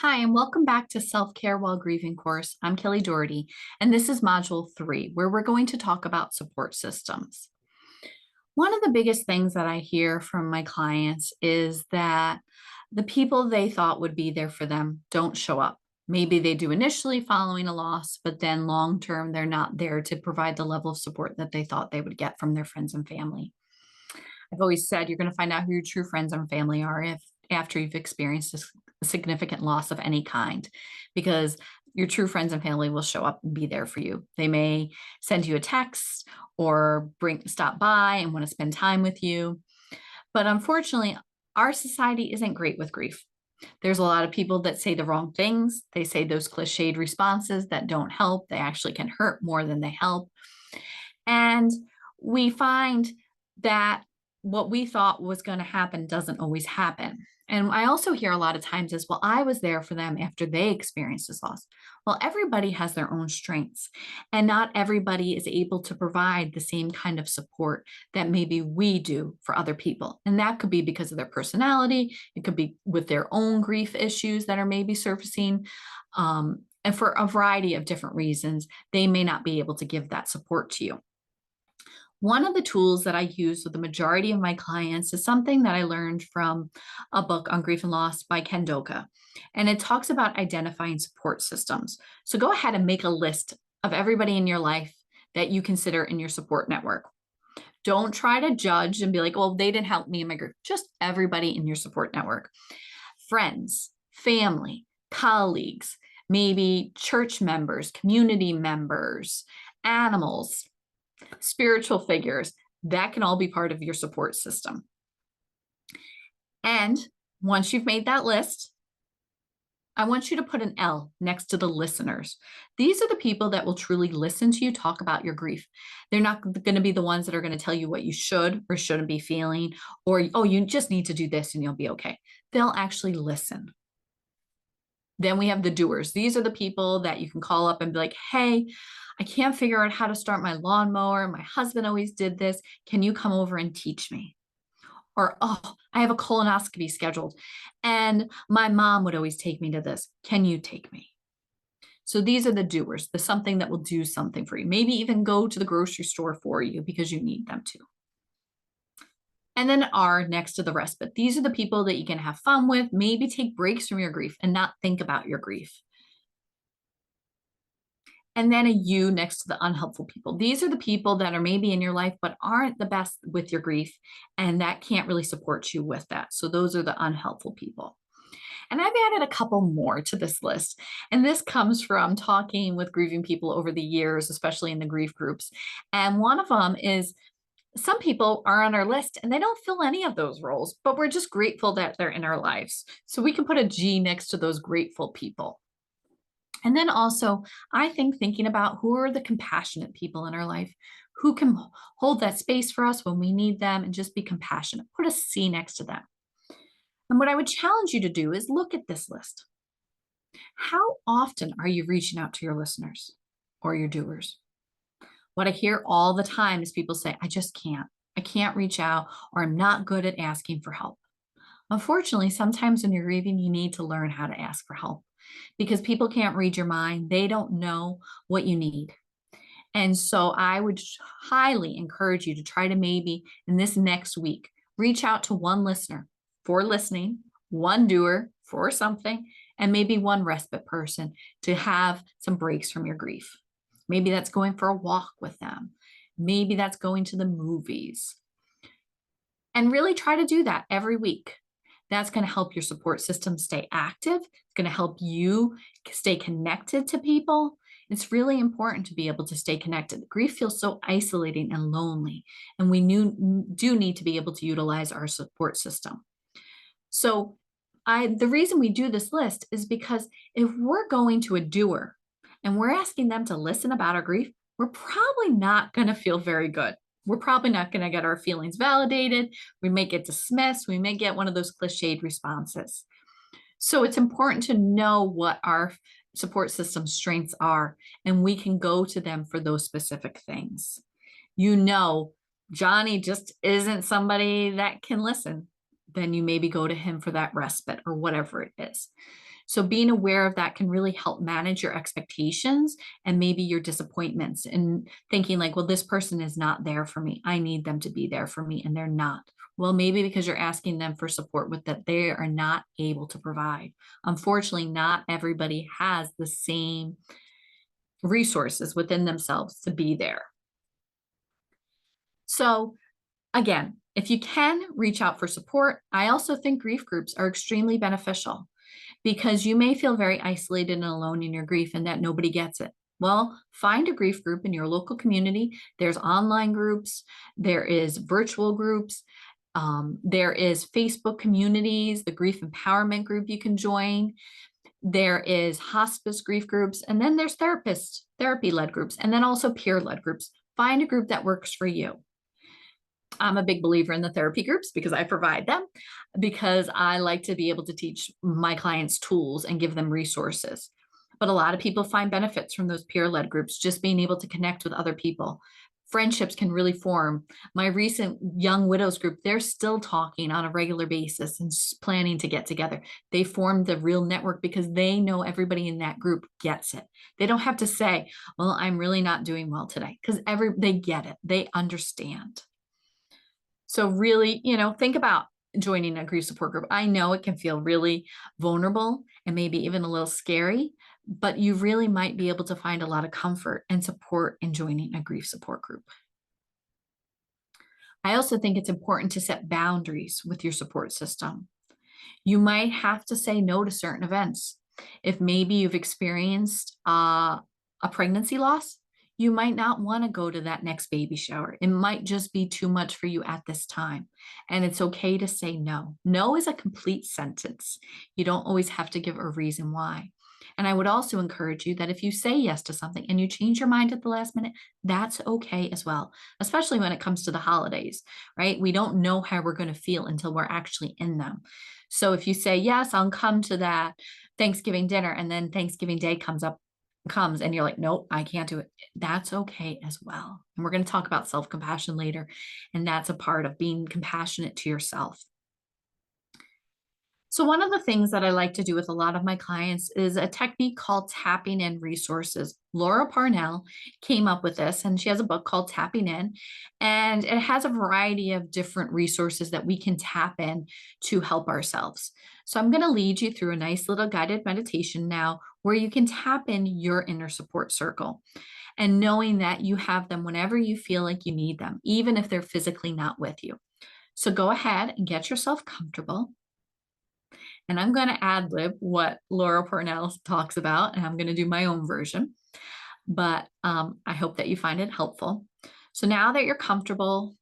Hi, and welcome back to Self-Care While Grieving course. I'm Kelly Daugherty, and this is Module 3, where we're going to talk about support systems. One of the biggest things that I hear from my clients is that the people they thought would be there for them don't show up. Maybe they do initially following a loss, but then long term, they're not there to provide the level of support that they thought they would get from their friends and family. I've always said you're going to find out who your true friends and family are if after you've experienced a significant loss of any kind, because your true friends and family will show up and be there for you. They may send you a text or stop by and want to spend time with you. But unfortunately, our society isn't great with grief. There's a lot of people that say the wrong things. They say those cliched responses that don't help. They actually can hurt more than they help. And we find that what we thought was going to happen doesn't always happen. And I also hear a lot of times is, well, I was there for them after they experienced this loss. Well, everybody has their own strengths, and not everybody is able to provide the same kind of support that maybe we do for other people. And that could be because of their personality. It could be with their own grief issues that are maybe surfacing. And for a variety of different reasons, they may not be able to give that support to you. One of the tools that I use with the majority of my clients is something that I learned from a book on grief and loss by Ken Doka. And it talks about identifying support systems. So go ahead and make a list of everybody in your life that you consider in your support network. Don't try to judge and be like, well, they didn't help me in my group. Just everybody in your support network. Friends, family, colleagues, maybe church members, community members, animals, spiritual figures, that can all be part of your support system. And once you've made that list, I want you to put an L next to the listeners. These are the people that will truly listen to you talk about your grief. They're not going to be the ones that are going to tell you what you should or shouldn't be feeling, or, oh, you just need to do this and you'll be okay. They'll actually listen. Then we have the doers. These are the people that you can call up and be like, hey, I can't figure out how to start my lawnmower. My husband always did this. Can you come over and teach me? Or, oh, I have a colonoscopy scheduled and my mom would always take me to this. Can you take me? So these are the doers, the something that will do something for you. Maybe even go to the grocery store for you because you need them to. And then R next to the respite. These are the people that you can have fun with, maybe take breaks from your grief and not think about your grief. And then a U next to the unhelpful people. These are the people that are maybe in your life, but aren't the best with your grief, and that can't really support you with that. So those are the unhelpful people. And I've added a couple more to this list. And this comes from talking with grieving people over the years, especially in the grief groups. And one of them is some people are on our list and they don't fill any of those roles, but we're just grateful that they're in our lives. So we can put a G next to those grateful people. And then also, I think thinking about who are the compassionate people in our life, who can hold that space for us when we need them and just be compassionate. Put a C next to them. And what I would challenge you to do is look at this list. How often are you reaching out to your listeners or your doers? What I hear all the time is people say, I just can't. I can't reach out, or I'm not good at asking for help. Unfortunately, sometimes when you're grieving, you need to learn how to ask for help because people can't read your mind. They don't know what you need. And so I would highly encourage you to try to maybe in this next week, reach out to one listener for listening, one doer for something, and maybe one respite person to have some breaks from your grief. Maybe that's going for a walk with them. Maybe that's going to the movies. And really try to do that every week. That's going to help your support system stay active. It's going to help you stay connected to people. It's really important to be able to stay connected. Grief feels so isolating and lonely, and we do need to be able to utilize our support system. So the reason we do this list is because if we're going to a doer and we're asking them to listen about our grief, we're probably not going to feel very good. We're probably not going to get our feelings validated. We may get dismissed. We may get one of those cliched responses. So it's important to know what our support system strengths are, and we can go to them for those specific things. You know, Johnny just isn't somebody that can listen. Then you maybe go to him for that respite or whatever it is. So being aware of that can really help manage your expectations and maybe your disappointments, and thinking like, well, this person is not there for me. I need them to be there for me, and they're not. Well, maybe because you're asking them for support with that they are not able to provide. Unfortunately, not everybody has the same resources within themselves to be there. So again, if you can reach out for support, I also think grief groups are extremely beneficial, because you may feel very isolated and alone in your grief and that nobody gets it. Well, find a grief group in your local community. There's online groups, there is virtual groups, there is Facebook communities, the grief empowerment group you can join. There is hospice grief groups, and then there's therapists, therapy-led groups, and then also peer-led groups. Find a group that works for you. I'm a big believer in the therapy groups because I provide them, because I like to be able to teach my clients tools and give them resources. But a lot of people find benefits from those peer-led groups, just being able to connect with other people. Friendships can really form. My recent young widows group, they're still talking on a regular basis and planning to get together. They formed a real network because they know everybody in that group gets it. They don't have to say, well, I'm really not doing well today, because they get it. They understand. So really, think about joining a grief support group. I know it can feel really vulnerable and maybe even a little scary, but you really might be able to find a lot of comfort and support in joining a grief support group. I also think it's important to set boundaries with your support system. You might have to say no to certain events. If maybe you've experienced a pregnancy loss, you might not want to go to that next baby shower. It might just be too much for you at this time. And it's okay to say no. No is a complete sentence. You don't always have to give a reason why. And I would also encourage you that if you say yes to something and you change your mind at the last minute, that's okay as well, especially when it comes to the holidays, right? We don't know how we're going to feel until we're actually in them. So if you say, yes, I'll come to that Thanksgiving dinner, and then Thanksgiving Day comes and you're like, nope, I can't do it. That's okay as well. And we're going to talk about self-compassion later. And that's a part of being compassionate to yourself. So one of the things that I like to do with a lot of my clients is a technique called tapping in resources. Laura Parnell came up with this, and she has a book called Tapping In, and it has a variety of different resources that we can tap in to help ourselves. So I'm going to lead you through a nice little guided meditation now where you can tap in your inner support circle, and knowing that you have them whenever you feel like you need them, even if they're physically not with you. So go ahead and get yourself comfortable. And I'm going to ad lib what Laura Parnell talks about, and I'm going to do my own version. But I hope that you find it helpful. So now that you're comfortable,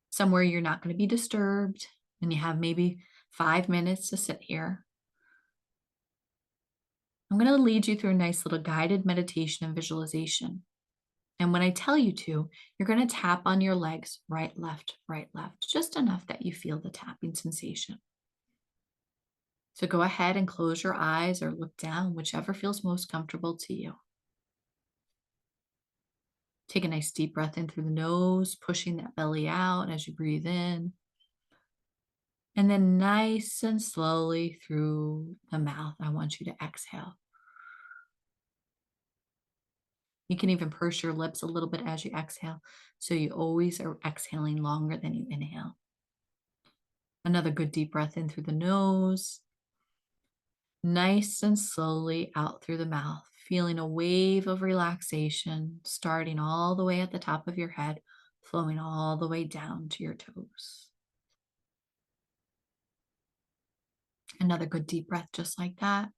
somewhere you're not going to be disturbed, and you have maybe 5 minutes to sit here, I'm going to lead you through a nice little guided meditation and visualization. And when I tell you to, you're going to tap on your legs, right, left, just enough that you feel the tapping sensation. So go ahead and close your eyes or look down, whichever feels most comfortable to you. Take a nice deep breath in through the nose, pushing that belly out as you breathe in. And then nice and slowly through the mouth, I want you to exhale. You can even purse your lips a little bit as you exhale, so you always are exhaling longer than you inhale. Another good deep breath in through the nose. Nice and slowly out through the mouth, feeling a wave of relaxation starting all the way at the top of your head, flowing all the way down to your toes. Another good deep breath just like that.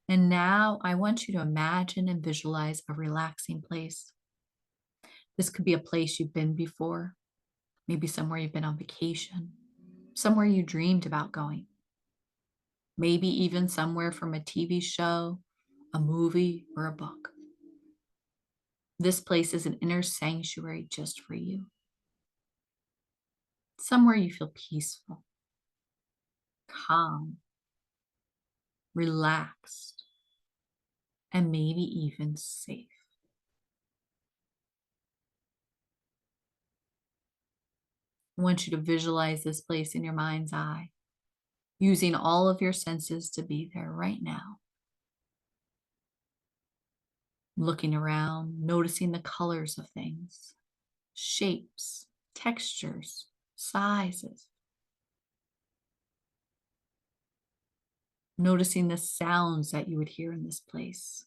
And now I want you to imagine and visualize a relaxing place. This could be a place you've been before, maybe somewhere you've been on vacation, somewhere you dreamed about going, maybe even somewhere from a TV show, a movie, or a book. This place is an inner sanctuary just for you. Somewhere you feel peaceful, calm, relaxed, and maybe even safe. I want you to visualize this place in your mind's eye, using all of your senses to be there right now. Looking around, noticing the colors of things, shapes, textures, sizes. Noticing the sounds that you would hear in this place.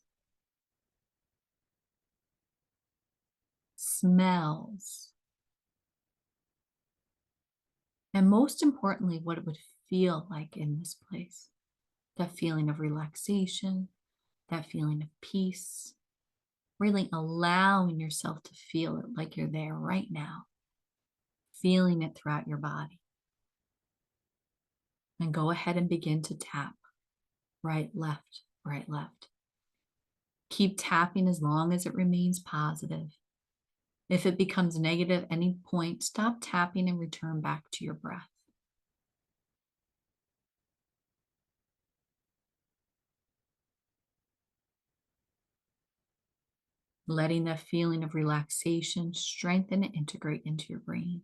Smells. And most importantly, what it would feel like in this place. That feeling of relaxation, that feeling of peace. Really allowing yourself to feel it like you're there right now. Feeling it throughout your body. And go ahead and begin to tap. Right, left, right, left. Keep tapping as long as it remains positive. If it becomes negative at any point, stop tapping and return back to your breath. Letting that feeling of relaxation strengthen and integrate into your brain.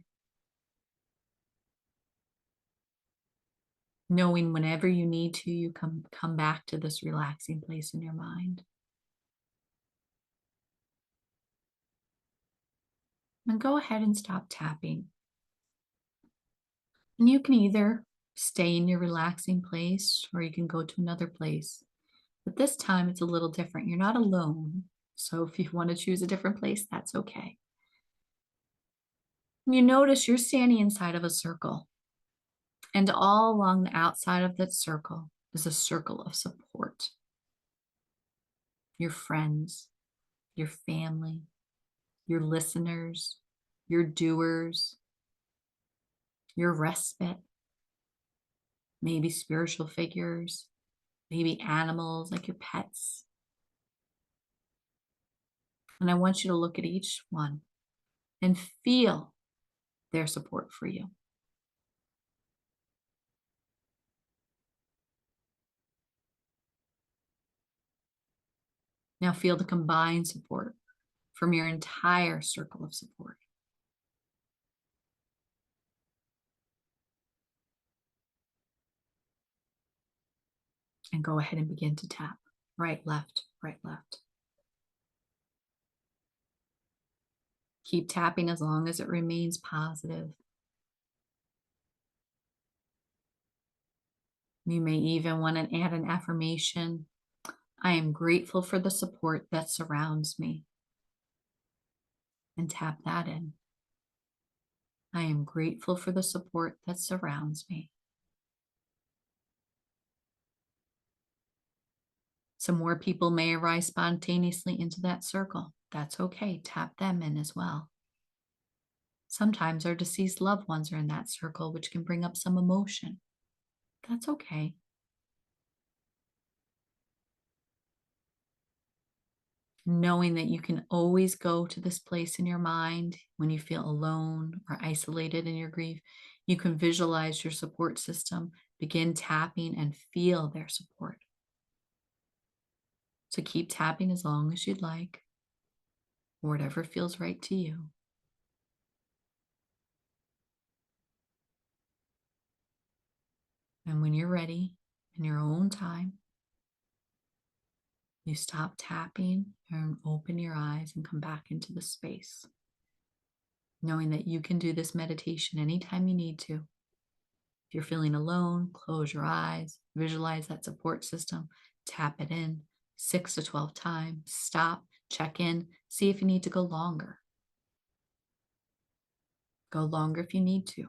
Knowing whenever you need to, you come back to this relaxing place in your mind. And go ahead and stop tapping. And you can either stay in your relaxing place or you can go to another place. But this time it's a little different. You're not alone. So if you want to choose a different place, that's okay. You notice you're standing inside of a circle. And all along the outside of that circle is a circle of support. Your friends, your family, your listeners, your doers, your respite, maybe spiritual figures, maybe animals like your pets. And I want you to look at each one and feel their support for you. Now feel the combined support from your entire circle of support. And go ahead and begin to tap. Right, left, right, left. Keep tapping as long as it remains positive. You may even want to add an affirmation. I am grateful for the support that surrounds me. And tap that in. I am grateful for the support that surrounds me. Some more people may arise spontaneously into that circle. That's okay. Tap them in as well. Sometimes our deceased loved ones are in that circle, which can bring up some emotion. That's okay. Knowing that you can always go to this place in your mind when you feel alone or isolated in your grief, you can visualize your support system, begin tapping and feel their support. So keep tapping as long as you'd like, or whatever feels right to you. And when you're ready, in your own time, you stop tapping and open your eyes and come back into the space, knowing that you can do this meditation anytime you need to. If you're feeling alone, close your eyes, visualize that support system, tap it in 6 to 12 times, stop, check in, see if you need to go longer. Go longer if you need to.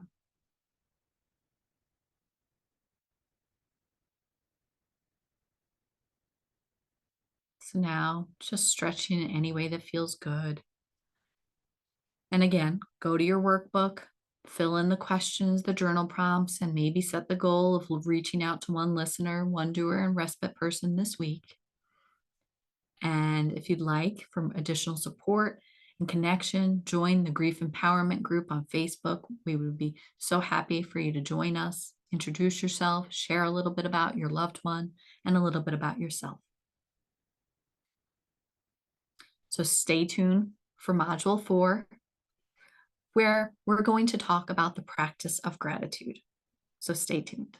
So now just stretching in any way that feels good. And again, go to your workbook, fill in the questions, the journal prompts, and maybe set the goal of reaching out to one listener, one doer, and respite person this week. And if you'd like for additional support and connection, join the Grief Empowerment group on Facebook. We would be so happy for you to join us. Introduce yourself, share a little bit about your loved one, and a little bit about yourself. So stay tuned for Module 4, where we're going to talk about the practice of gratitude. So stay tuned.